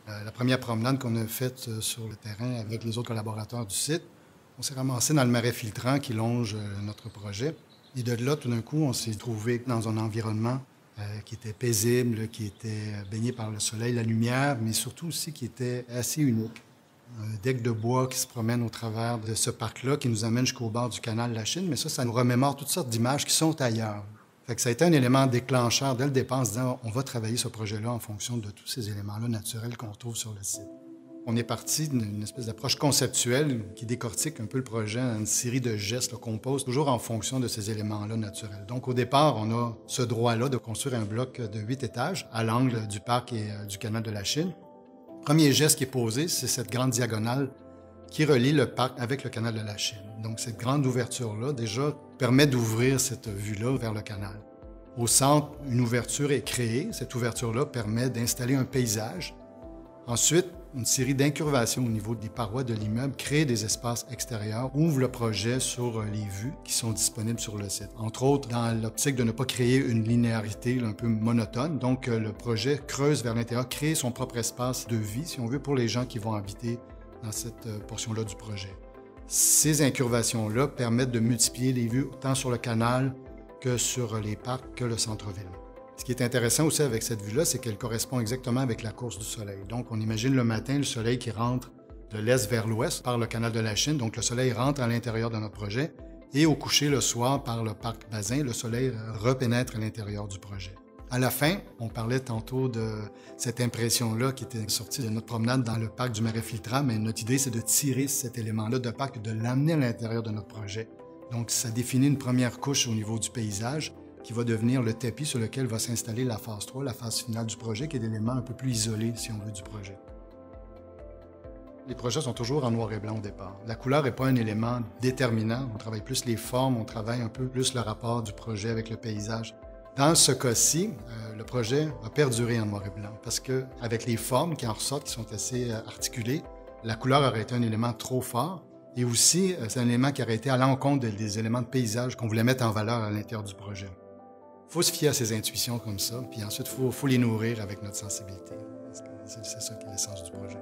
La première promenade qu'on a faite sur le terrain avec les autres collaborateurs du site, on s'est ramassé dans le marais filtrant qui longe notre projet. Et de là, tout d'un coup, on s'est trouvé dans un environnement qui était paisible, qui était baigné par le soleil, la lumière, mais surtout aussi qui était assez unique. Un deck de bois qui se promène au travers de ce parc-là, qui nous amène jusqu'au bord du canal de la Chine, mais ça nous remémore toutes sortes d'images qui sont ailleurs. Fait que ça a été un élément déclencheur dès le départ en se disant on va travailler ce projet-là en fonction de tous ces éléments-là naturels qu'on retrouve sur le site. On est parti d'une espèce d'approche conceptuelle qui décortique un peu le projet en une série de gestes qu'on pose toujours en fonction de ces éléments-là naturels. Donc au départ, on a ce droit-là de construire un bloc de 8 étages à l'angle du parc et du canal de la Chine. Le premier geste qui est posé, c'est cette grande diagonale qui relie le parc avec le canal de la Chine. Donc cette grande ouverture-là, déjà, permet d'ouvrir cette vue-là vers le canal. Au centre, une ouverture est créée. Cette ouverture-là permet d'installer un paysage. Ensuite, une série d'incurvations au niveau des parois de l'immeuble crée des espaces extérieurs, ouvre le projet sur les vues qui sont disponibles sur le site. Entre autres, dans l'optique de ne pas créer une linéarité un peu monotone. Donc, le projet creuse vers l'intérieur, crée son propre espace de vie, si on veut, pour les gens qui vont habiter dans cette portion-là du projet. Ces incurvations-là permettent de multiplier les vues tant sur le canal que sur les parcs que le centre-ville. Ce qui est intéressant aussi avec cette vue-là, c'est qu'elle correspond exactement avec la course du soleil. Donc, on imagine le matin le soleil qui rentre de l'est vers l'ouest par le canal de la Chine. Donc, le soleil rentre à l'intérieur de notre projet. Et au coucher le soir par le parc Bazin, le soleil repénètre à l'intérieur du projet. À la fin, on parlait tantôt de cette impression-là qui était sortie de notre promenade dans le parc du marais filtrant, mais notre idée, c'est de tirer cet élément-là de parc et de l'amener à l'intérieur de notre projet. Donc, ça définit une première couche au niveau du paysage qui va devenir le tapis sur lequel va s'installer la phase 3, la phase finale du projet, qui est l'élément un peu plus isolé, si on veut, du projet. Les projets sont toujours en noir et blanc au départ. La couleur n'est pas un élément déterminant. On travaille plus les formes, on travaille un peu plus le rapport du projet avec le paysage. Dans ce cas-ci, le projet a perduré en noir et blanc parce qu'avec les formes qui en ressortent, qui sont assez articulées, la couleur aurait été un élément trop fort. Et aussi, c'est un élément qui aurait été à l'encontre des éléments de paysage qu'on voulait mettre en valeur à l'intérieur du projet. Il faut se fier à ces intuitions comme ça, puis ensuite, il faut les nourrir avec notre sensibilité. C'est ça qui est l'essence du projet.